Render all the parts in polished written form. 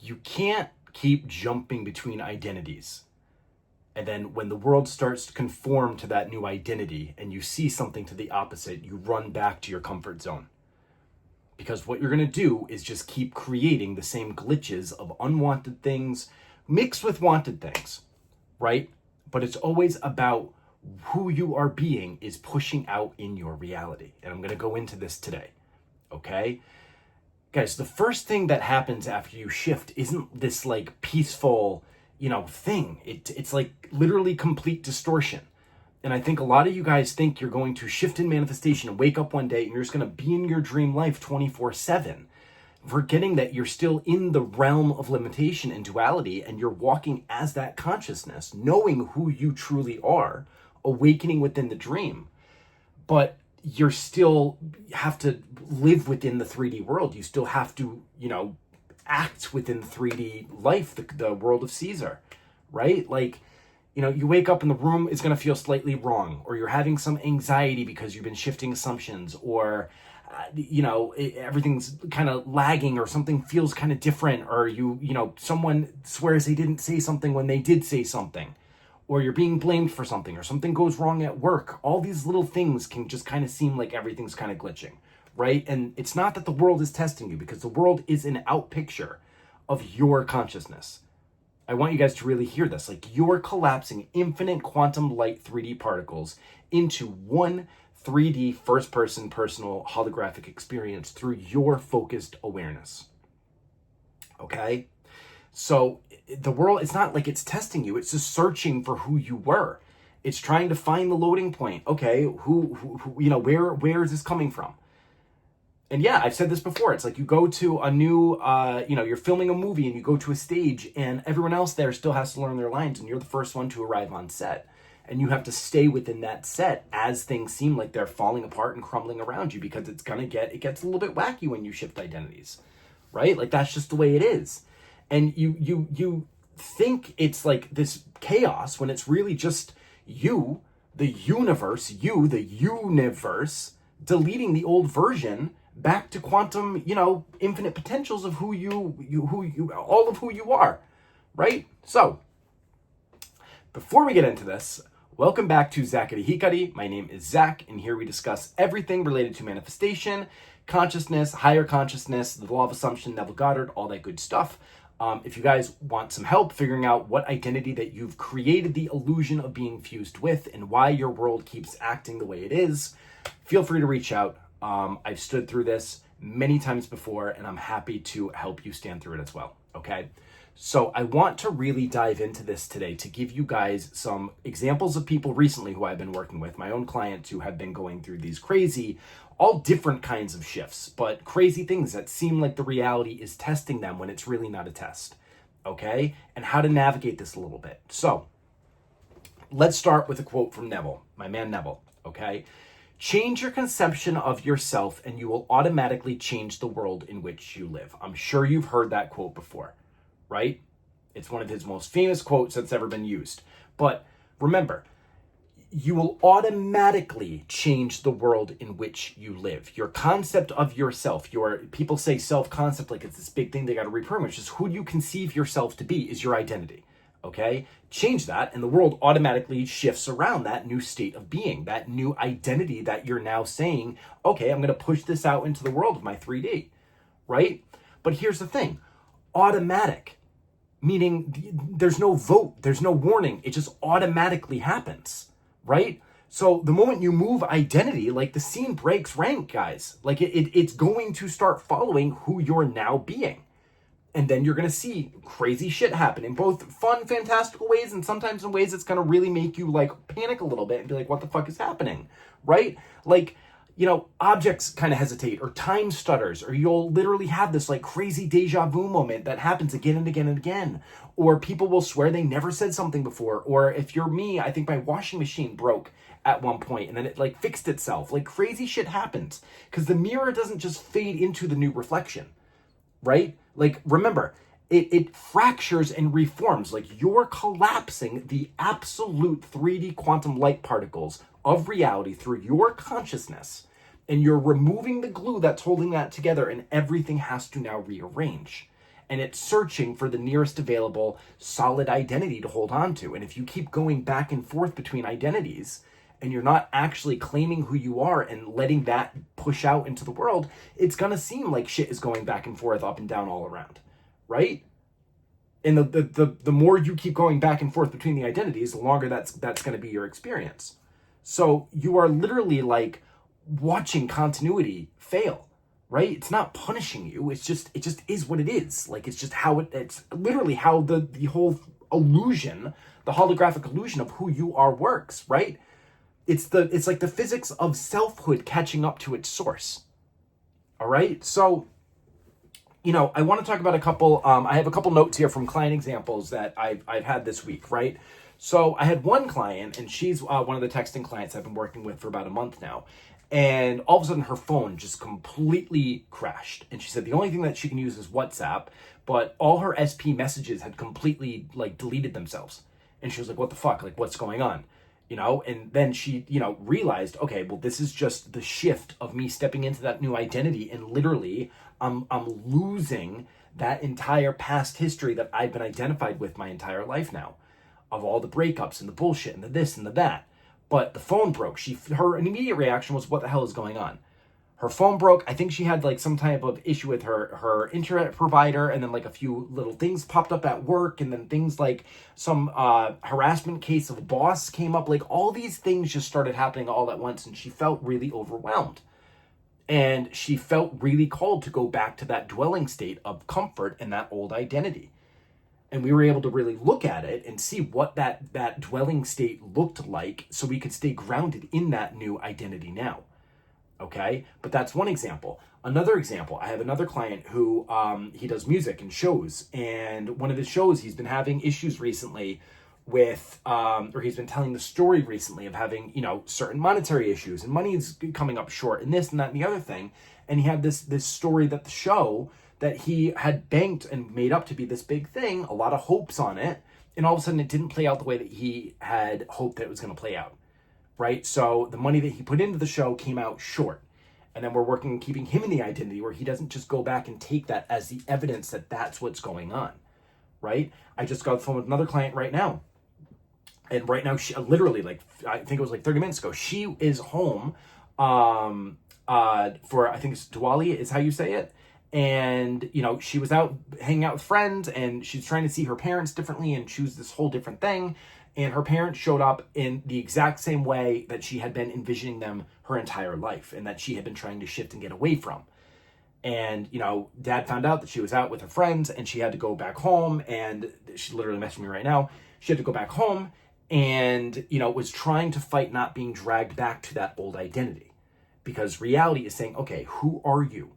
You can't keep jumping between identities. And then when the world starts to conform to that new identity and you see something to the opposite, you run back to your comfort zone. Because what you're going to do is just keep creating the same glitches of unwanted things mixed with wanted things, right? But it's always about who you are being is pushing out in your reality. And I'm going to go into this today, okay? Guys, the first thing that happens after you shift isn't this like peaceful, thing. It's like literally complete distortion. And I think a lot of you guys think you're going to shift in manifestation and wake up one day and you're just going to be in your dream life 24/7, forgetting that you're still in the realm of limitation and duality, and you're walking as that consciousness, knowing who you truly are, awakening within the dream. But you're still have to live within the 3D world. You still have to, act within the 3D life, the world of Caesar, right? Like, you wake up and the room is going to feel slightly wrong, or you're having some anxiety because you've been shifting assumptions, or, everything's kind of lagging, or something feels kind of different, or someone swears they didn't say something when they did say something, or you're being blamed for something, or something goes wrong at work. All these little things can just kind of seem like everything's kind of glitching, right? And it's not that the world is testing you, because the world is an out picture of your consciousness. I want you guys to really hear this. Like, you're collapsing infinite quantum light 3D particles into one 3D first-person personal holographic experience through your focused awareness. Okay? So the world, it's not like it's testing you. It's just searching for who you were. It's trying to find the loading point. Okay, where is this coming from? And yeah, I've said this before. It's like you go to a new, you're filming a movie and you go to a stage and everyone else there still has to learn their lines and you're the first one to arrive on set. And you have to stay within that set as things seem like they're falling apart and crumbling around you, because it gets a little bit wacky when you shift identities, right? Like, that's just the way it is. And you think it's like this chaos when it's really just you, the universe, deleting the old version back to quantum, infinite potentials of who you all of who you are, right? So, before we get into this, welcome back to ZAKARI HIKARI. My name is Zach, and here we discuss everything related to manifestation, consciousness, higher consciousness, the law of assumption, Neville Goddard, all that good stuff. If you guys want some help figuring out what identity that you've created the illusion of being fused with and why your world keeps acting the way it is, feel free to reach out. I've stood through this many times before, and I'm happy to help you stand through it as well, okay? So I want to really dive into this today to give you guys some examples of people recently who I've been working with, my own clients who have been going through these crazy, all different kinds of shifts, but crazy things that seem like the reality is testing them when it's really not a test, okay? And how to navigate this a little bit. So let's start with a quote from Neville, my man Neville, okay? Change your conception of yourself and you will automatically change the world in which you live. I'm sure you've heard that quote before, right? It's one of his most famous quotes that's ever been used. But remember, you will automatically change the world in which you live. Your concept of yourself, people say self-concept like it's this big thing they got to reprogram, which is who you conceive yourself to be is your identity. Okay? Change that and the world automatically shifts around that new state of being, that new identity that you're now saying, okay, I'm going to push this out into the world of my 3D, right? But here's the thing, automatic, meaning there's no vote, there's no warning, it just automatically happens, right? So the moment you move identity, like the scene breaks rank, guys. Like it's going to start following who you're now being. And then you're going to see crazy shit happen in both fun, fantastical ways and sometimes in ways that's going to really make you like panic a little bit and be like, what the fuck is happening, right? Like, objects kind of hesitate or time stutters, or you'll literally have this like crazy deja vu moment that happens again and again and again. Or people will swear they never said something before. Or if you're me, I think my washing machine broke at one point and then it like fixed itself. Like crazy shit happens because the mirror doesn't just fade into the new reflection, right? Like, remember, it fractures and reforms. Like, you're collapsing the absolute 3D quantum light particles of reality through your consciousness, and you're removing the glue that's holding that together, and everything has to now rearrange. and it's searching for the nearest available solid identity to hold on to. And if you keep going back and forth between identities and you're not actually claiming who you are and letting that push out into the world, it's going to seem like shit is going back and forth, up and down, all around, right? And the more you keep going back and forth between the identities, the longer that's going to be your experience. So you are literally like watching continuity fail, right? It's not punishing you. It just is what it is. Like, it's just how it's literally how the whole illusion, the holographic illusion of who you are works, right? It's like the physics of selfhood catching up to its source. All right. So, I want to talk about a couple, I have a couple notes here from client examples that I've had this week, right? So I had one client, and she's one of the texting clients I've been working with for about a month now. And all of a sudden her phone just completely crashed. And she said the only thing that she can use is WhatsApp, but all her SP messages had completely like deleted themselves. And she was like, what the fuck? Like, what's going on? And then she, realized, okay, well, this is just the shift of me stepping into that new identity. And literally I'm losing that entire past history that I've been identified with my entire life now, of all the breakups and the bullshit and the this and the that. But the phone broke. Her immediate reaction was, what the hell is going on? Her phone broke. I think she had like some type of issue with her internet provider, and then like a few little things popped up at work, and then things like some harassment case of a boss came up. Like, all these things just started happening all at once, and she felt really overwhelmed. And she felt really called to go back to that dwelling state of comfort and that old identity. And we were able to really look at it and see what that dwelling state looked like, so we could stay grounded in that new identity now. Okay? But that's one example. Another example, I have another client who, he does music and shows. And one of his shows, he's been having issues recently with, or he's been telling the story recently of having, certain monetary issues, and money is coming up short, and this and that and the other thing. And he had this story that the show that he had banked and made up to be this big thing, a lot of hopes on it, and all of a sudden it didn't play out the way that he had hoped that it was going to play out, right? So the money that he put into the show came out short. And then we're working on keeping him in the identity where he doesn't just go back and take that as the evidence that that's what's going on, right? I just got the phone with another client right now. And right now, she literally, like, I think it was like 30 minutes ago, she is home for, I think it's Diwali is how you say it. And, she was out hanging out with friends, and she's trying to see her parents differently and choose this whole different thing. And her parents showed up in the exact same way that she had been envisioning them her entire life, and that she had been trying to shift and get away from. And, dad found out that she was out with her friends, and she had to go back home. And she literally messaged me right now. She had to go back home and, was trying to fight not being dragged back to that old identity, because reality is saying, okay, who are you?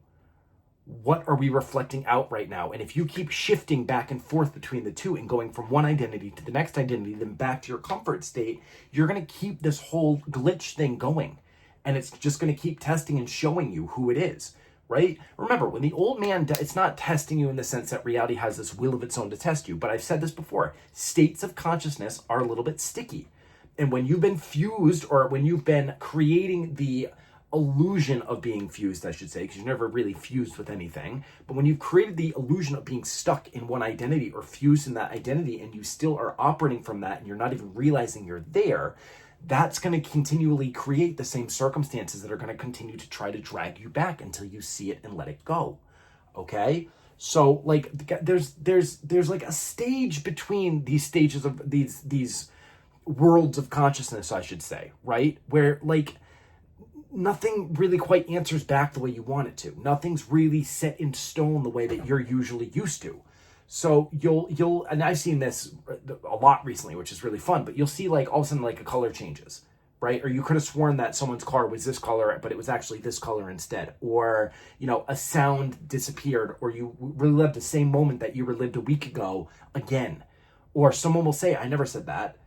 What are we reflecting out right now? And if you keep shifting back and forth between the two and going from one identity to the next identity, then back to your comfort state, you're going to keep this whole glitch thing going. And it's just going to keep testing and showing you who it is, right? Remember, when the old man, it's not testing you in the sense that reality has this will of its own to test you. But I've said this before, states of consciousness are a little bit sticky. And when you've been fused, or when you've been creating the illusion of being fused, I should say, because you're never really fused with anything. But when you've created the illusion of being stuck in one identity or fused in that identity, and you still are operating from that, and you're not even realizing you're there, that's going to continually create the same circumstances that are going to continue to try to drag you back until you see it and let it go. Okay? So, like, there's like a stage between these stages of these worlds of consciousness, I should say, right? Where, like, nothing really quite answers back the way you want it to. Nothing's really set in stone the way that you're usually used to. So you'll, and I've seen this a lot recently, which is really fun, but you'll see like all of a sudden like a color changes, right? Or you could have sworn that someone's car was this color, but it was actually this color instead. Or, a sound disappeared, or you relived the same moment that you relived a week ago again. Or someone will say, I never said that.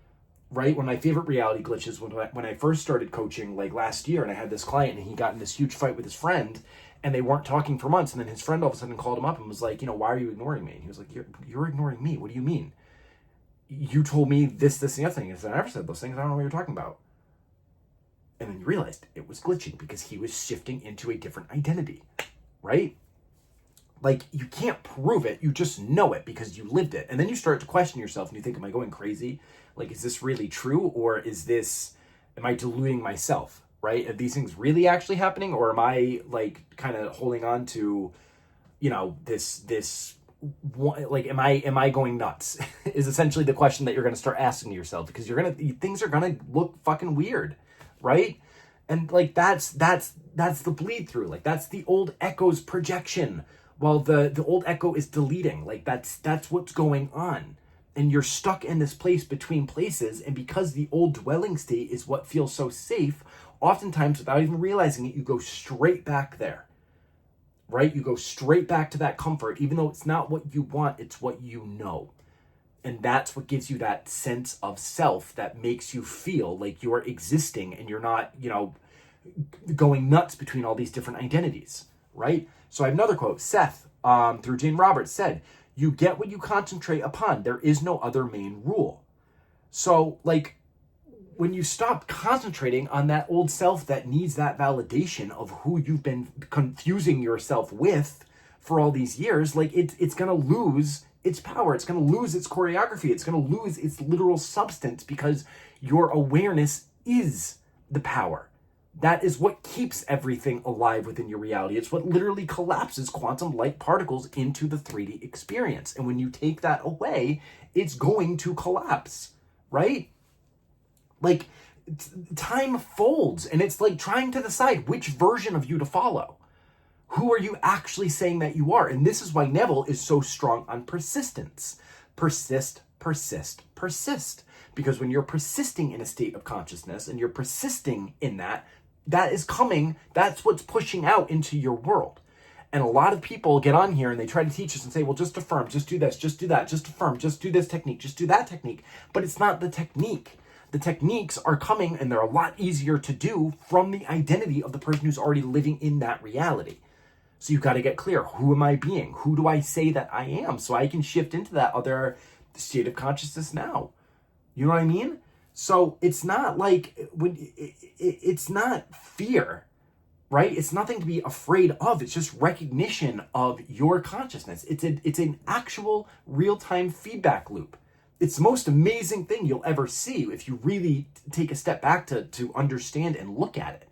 Right? One of my favorite reality glitches when I first started coaching, like last year, and I had this client, and he got in this huge fight with his friend, and they weren't talking for months. And then his friend all of a sudden called him up and was like, why are you ignoring me? And he was like, you're ignoring me. What do you mean? You told me this, and the other thing. He said, I never said those things. I don't know what you're talking about. And then you realized it was glitching because he was shifting into a different identity, right? Like, you can't prove it, you just know it because you lived it. And then you start to question yourself and you think, am I going crazy? Like, is this really true? Or am I deluding myself, right? Are these things really actually happening? Or am I, like, kind of holding on to, you know, like, am I going nuts? Is essentially the question that you're going to start asking yourself, because things are going to look fucking weird, right? And, like, that's the bleed through. Like, that's the old echo's projection while the old echo is deleting. Like, that's what's going on. And you're stuck in this place between places, and because the old dwelling state is what feels so safe, oftentimes without even realizing it, you go straight back there, right? You go straight back to that comfort, even though it's not what you want, it's what you know. And that's what gives you that sense of self that makes you feel like you're existing and you're not, you know, going nuts between all these different identities, right? So I have another quote. Seth, through Jane Roberts, said, "You get what you concentrate upon. There is no other main rule." So, like, when you stop concentrating on that old self that needs that validation of who you've been confusing yourself with for all these years, like, it's going to lose its power. It's going to lose its choreography. It's going to lose its literal substance, because your awareness is the power. That is what keeps everything alive within your reality. It's what literally collapses quantum light particles into the 3D experience. And when you take that away, it's going to collapse, right? Like, time folds, and it's like trying to decide which version of you to follow. Who are you actually saying that you are? And this is why Neville is so strong on persistence. Persist, persist, persist. Because when you're persisting in a state of consciousness and you're persisting in that is coming, that's what's pushing out into your world. And a lot of people get on here and they try to teach us and say, well, just affirm, just do this, just do that, just affirm, just do this technique, just do that technique. But it's not the technique. The techniques are coming, and they're a lot easier to do from the identity of the person who's already living in that reality. So you've got to get clear. Who am I being? Who do I say that I am? So I can shift into that other state of consciousness now. You know what I mean? So it's not like, it's not fear, right? It's nothing to be afraid of. It's just recognition of your consciousness. It's an actual real-time feedback loop. It's the most amazing thing you'll ever see if you really take a step back to understand and look at it,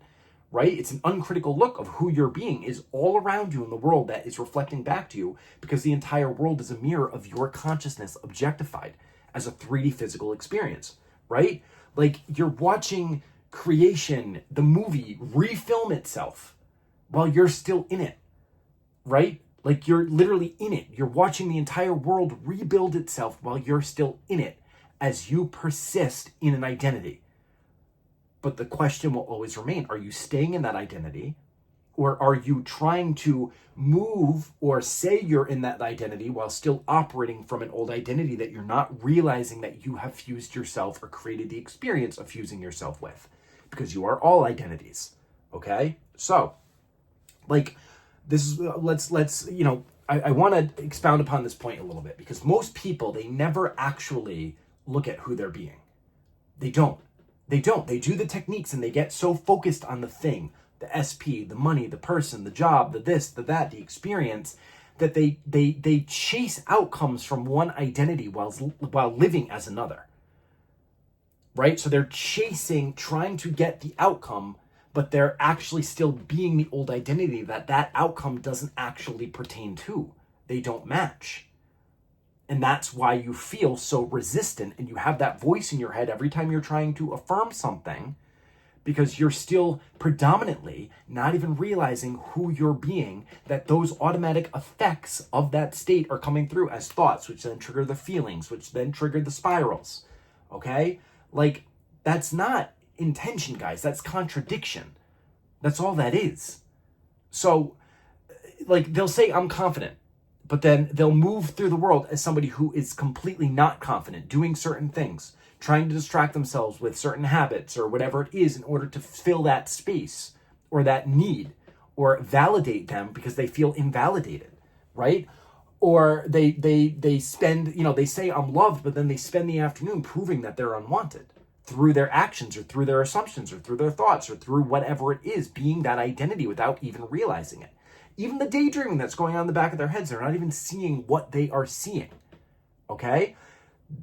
right? It's an uncritical look of who your being is all around you in the world that is reflecting back to you, because the entire world is a mirror of your consciousness objectified as a 3D physical experience, right? Like, you're watching creation, the movie, refilm itself while you're still in it, right? Like, you're literally in it. You're watching the entire world rebuild itself while you're still in it as you persist in an identity. But the question will always remain, are you staying in that identity? Or are you trying to move or say you're in that identity while still operating from an old identity that you're not realizing that you have fused yourself or created the experience of fusing yourself with? Because you are all identities, okay? So, like, this is, let's you know, I want to expound upon this point a little bit, because most people, they never actually look at who they're being. They don't. They do the techniques, and they get so focused on the thing, the SP, the money, the person, the job, the this, the that, the experience, that they chase outcomes from one identity while living as another, right? So they're trying to get the outcome, but they're actually still being the old identity that outcome doesn't actually pertain to. They don't match. And that's why you feel so resistant, and you have that voice in your head every time you're trying to affirm something, because you're still predominantly not even realizing who you're being, that those automatic effects of that state are coming through as thoughts, which then trigger the feelings, which then trigger the spirals, okay? Like, that's not intention, guys. That's contradiction. That's all that is. So, like, they'll say, I'm confident, but then they'll move through the world as somebody who is completely not confident, doing certain things, trying to distract themselves with certain habits or whatever it is in order to fill that space or that need, or validate them because they feel invalidated, right? Or they spend, you know, they say I'm loved, but then they spend the afternoon proving that they're unwanted through their actions or through their assumptions or through their thoughts or through whatever it is, being that identity without even realizing it. Even the daydreaming that's going on in the back of their heads, they're not even seeing what they are seeing. Okay?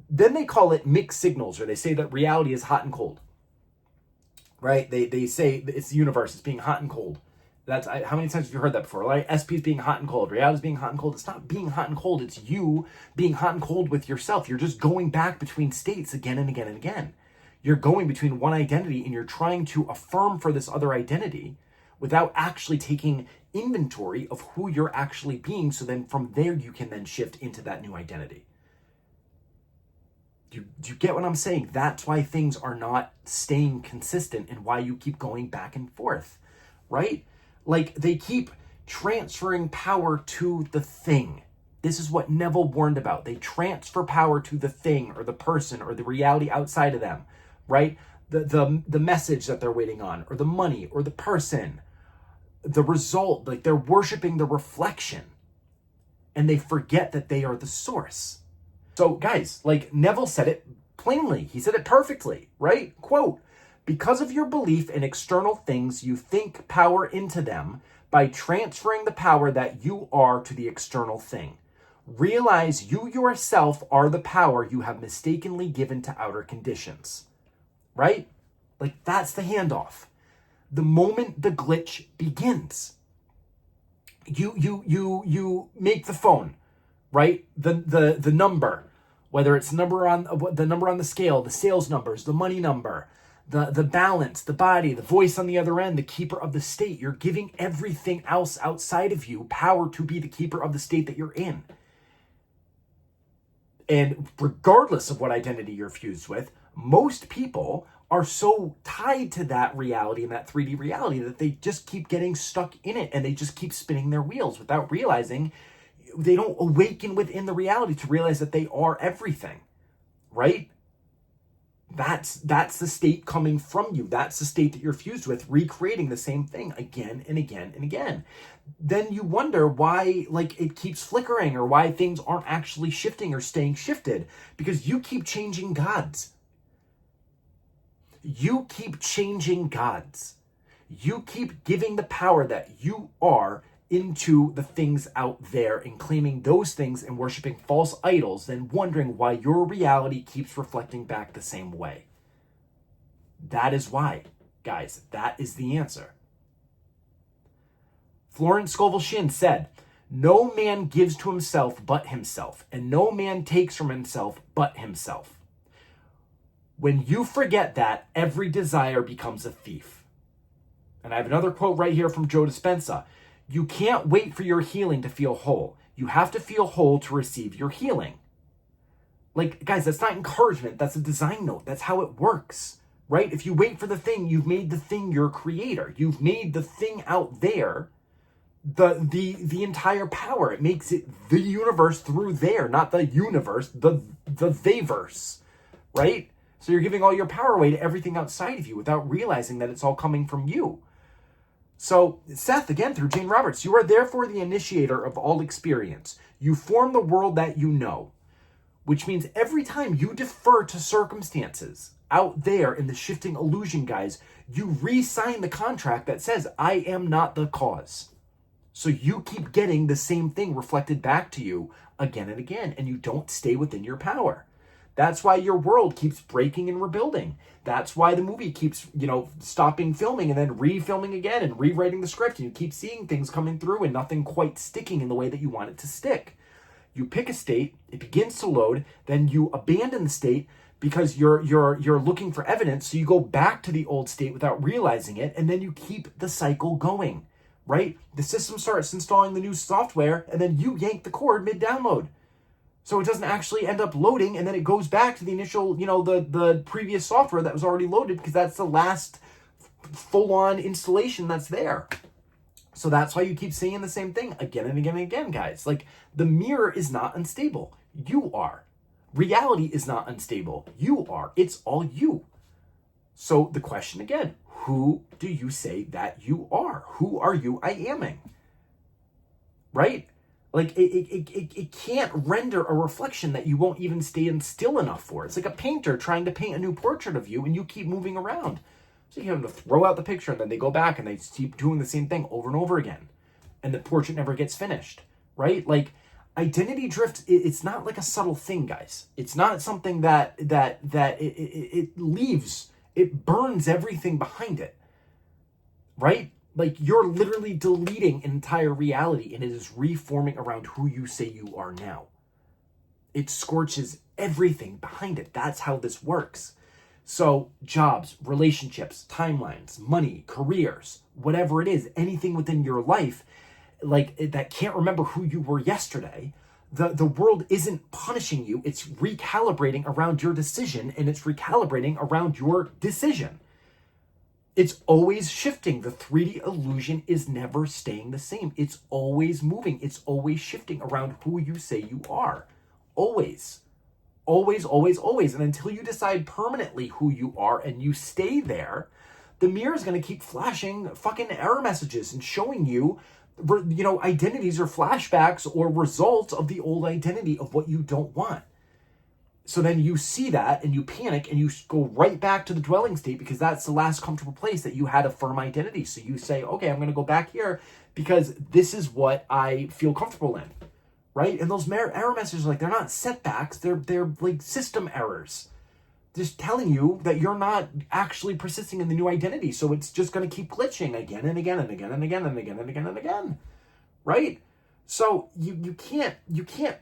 Then they call it mixed signals, or they say that reality is hot and cold. Right? They say it's the universe, it's being hot and cold. How many times have you heard that before? Like, SP is being hot and cold. Reality is being hot and cold. It's not being hot and cold. It's you being hot and cold with yourself. You're just going back between states again and again and again. You're going between one identity and you're trying to affirm for this other identity without actually taking inventory of who you're actually being. So then from there, you can then shift into that new identity. Do you get what I'm saying? That's why things are not staying consistent and why you keep going back and forth, right? Like, they keep transferring power to the thing. This is what Neville warned about. They transfer power to the thing or the person or the reality outside of them, right? The message that they're waiting on, or the money or the person, the result. Like, they're worshiping the reflection and they forget that they are the source. So guys, like, Neville said it plainly. He said it perfectly, right? Quote, "Because of your belief in external things, you think power into them by transferring the power that you are to the external thing. Realize you yourself are the power you have mistakenly given to outer conditions." Right? Like, that's the handoff. The moment the glitch begins, you make the phone, right? The number, whether it's the number on the scale, the sales numbers, the money number, the balance, the body, the voice on the other end, the keeper of the state. You're giving everything else outside of you power to be the keeper of the state that you're in. And regardless of what identity you're fused with, most people are so tied to that reality and that 3D reality that they just keep getting stuck in it and they just keep spinning their wheels without realizing. They don't awaken within the reality to realize that they are everything, right? That's the state coming from you. That's the state that you're fused with, recreating the same thing again and again and again. Then you wonder why, like, it keeps flickering, or why things aren't actually shifting or staying shifted, because you keep changing gods. You keep changing gods. You keep giving the power that you are into the things out there and claiming those things and worshiping false idols, then wondering why your reality keeps reflecting back the same way. That is why, guys. That is the answer. Florence Scovel Shinn said, "No man gives to himself but himself, and no man takes from himself but himself. When you forget that, every desire becomes a thief." And I have another quote right here from Joe Dispenza. "You can't wait for your healing to feel whole. You have to feel whole to receive your healing." Like, guys, that's not encouragement. That's a design note. That's how it works, right? If you wait for the thing, you've made the thing your creator. You've made the thing out there the entire power. It makes it the universe through there, not the universe, the they-verse, right? So you're giving all your power away to everything outside of you without realizing that it's all coming from you. So, Seth, again, through Jane Roberts, "You are therefore the initiator of all experience. You form the world that you know," which means every time you defer to circumstances out there in the shifting illusion, guys, you re-sign the contract that says, "I am not the cause." So you keep getting the same thing reflected back to you again and again, and you don't stay within your power. That's why your world keeps breaking and rebuilding. That's why the movie keeps, stopping filming and then refilming again and rewriting the script. And you keep seeing things coming through and nothing quite sticking in the way that you want it to stick. You pick a state, it begins to load, then you abandon the state because you're looking for evidence. So you go back to the old state without realizing it, and then you keep the cycle going, right? The system starts installing the new software, and then you yank the cord mid-download. So it doesn't actually end up loading, and then it goes back to the initial, the previous software that was already loaded, because that's the last full-on installation that's there. So that's why you keep saying the same thing again and again and again, guys. Like, the mirror is not unstable. You are. Reality is not unstable. You are. It's all you. So the question again, who do you say that you are? Who are you I-aming? Right? Like, it can't render a reflection that you won't even stay still enough for. It's like a painter trying to paint a new portrait of you, and you keep moving around. So you have to throw out the picture, and then they go back and they keep doing the same thing over and over again. and the portrait never gets finished, right? Like, identity drift, it's not like a subtle thing, guys. It's not something that it leaves, it burns everything behind it, right? Like, you're literally deleting an entire reality, and it is reforming around who you say you are now. It scorches everything behind it. That's how this works. So jobs, relationships, timelines, money, careers, whatever it is, anything within your life, like, that can't remember who you were yesterday, the world isn't punishing you. It's recalibrating around your decision, and it's recalibrating around your decision. It's always shifting. The 3D illusion is never staying the same. It's always moving. It's always shifting around who you say you are. Always. Always, always, always. And until you decide permanently who you are and you stay there, the mirror is going to keep flashing fucking error messages and showing you, you know, identities or flashbacks or results of the old identity of what you don't want. So then you see that and you panic and you go right back to the dwelling state, because that's the last comfortable place that you had a firm identity. So you say, okay, I'm going to go back here because this is what I feel comfortable in, right? And those error messages, like, they're not setbacks. They're like system errors, just telling you that you're not actually persisting in the new identity. So it's just going to keep glitching again and again and again and again and again and again and again, right? So you can't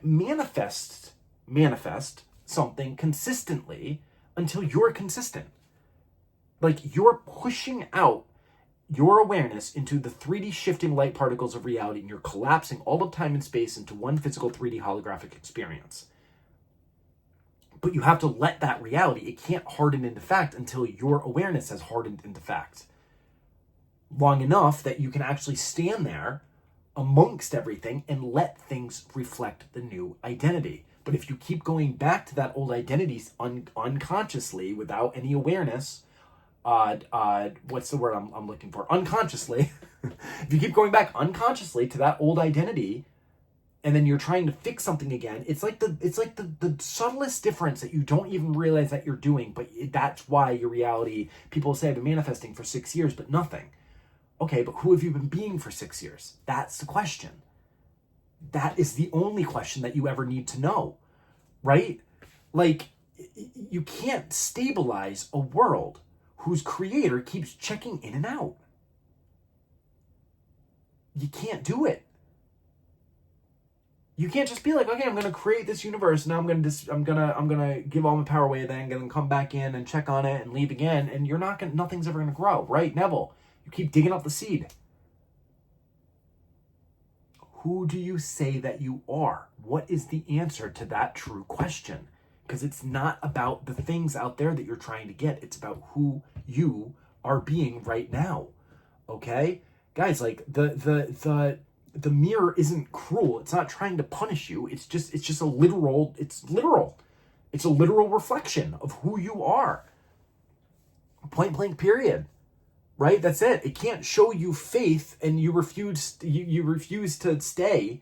manifest something consistently until you're consistent. Like, you're pushing out your awareness into the 3D shifting light particles of reality, and you're collapsing all of time and space into one physical 3D holographic experience. But you have to let that reality, it can't harden into fact until your awareness has hardened into fact long enough that you can actually stand there amongst everything and let things reflect the new identity. But if you keep going back to that old identity unconsciously, without any awareness, what's the word I'm looking for? Unconsciously. If you keep going back unconsciously to that old identity, and then you're trying to fix something again, it's like the subtlest difference that you don't even realize that you're doing. But that's why your reality, people say, I've been manifesting for 6 years, but nothing. Okay, but who have you been being for 6 years? That's the question. That is the only question that you ever need to know, right? Like, you can't stabilize a world whose creator keeps checking in and out. You can't do it. You can't just be like, okay, I'm going to create this universe. Now I'm going to give all my power away, then going to come back in and check on it and leave again. And nothing's ever going to grow, right? Neville, you keep digging up the seed. Who do you say that you are? What is the answer to that true question? Because it's not about the things out there that you're trying to get. It's about who you are being right now. Okay? Guys, like, the mirror isn't cruel. It's not trying to punish you. It's just it's literal. It's a literal reflection of who you are. Point blank, period. Right? That's it. It can't show you faith and you refuse to stay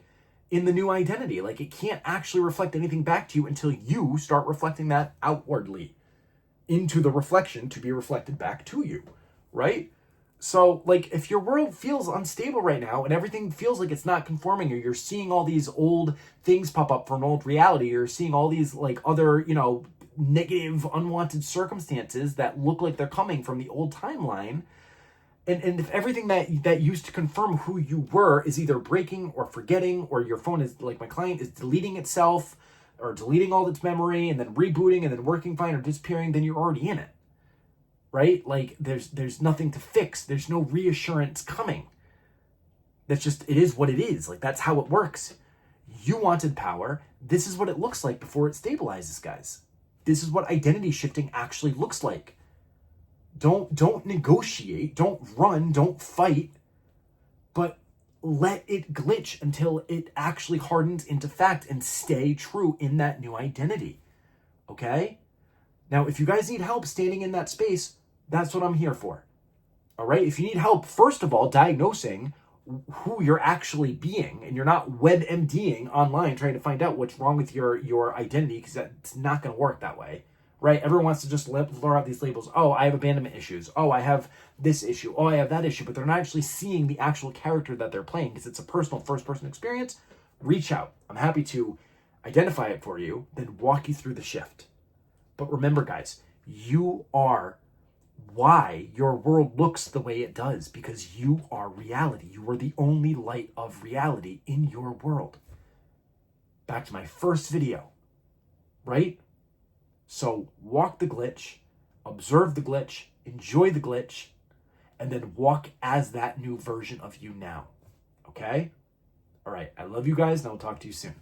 in the new identity. Like, it can't actually reflect anything back to you until you start reflecting that outwardly into the reflection to be reflected back to you. Right? So, like, if your world feels unstable right now and everything feels like it's not conforming, or you're seeing all these old things pop up from an old reality, or you're seeing all these, like, other, you know, negative, unwanted circumstances that look like they're coming from the old timeline, and if everything that used to confirm who you were is either breaking or forgetting, or your phone is, like my client, is deleting itself, or deleting all its memory and then rebooting and then working fine or disappearing, then you're already in it. Right? Like, there's nothing to fix. There's no reassurance coming. That's just, it is what it is. Like, that's how it works. You wanted power. This is what it looks like before it stabilizes, guys. This is what identity shifting actually looks like. Don't negotiate, don't run, don't fight, but let it glitch until it actually hardens into fact, and stay true in that new identity. Okay? Now, if you guys need help standing in that space, that's what I'm here for. All right? If you need help, first of all, diagnosing who you're actually being, and you're not WebMDing online trying to find out what's wrong with your identity, because that's not going to work that way. right? Everyone wants to just throw out these labels. Oh, I have abandonment issues. Oh, I have this issue. Oh, I have that issue. But they're not actually seeing the actual character that they're playing because it's a personal first-person experience. Reach out. I'm happy to identify it for you, then walk you through the shift. But remember, guys, you are why your world looks the way it does, because you are reality. You are the only light of reality in your world. Back to my first video, right? So walk the glitch, observe the glitch, enjoy the glitch, and then walk as that new version of you now. Okay? All right. I love you guys, and I'll talk to you soon.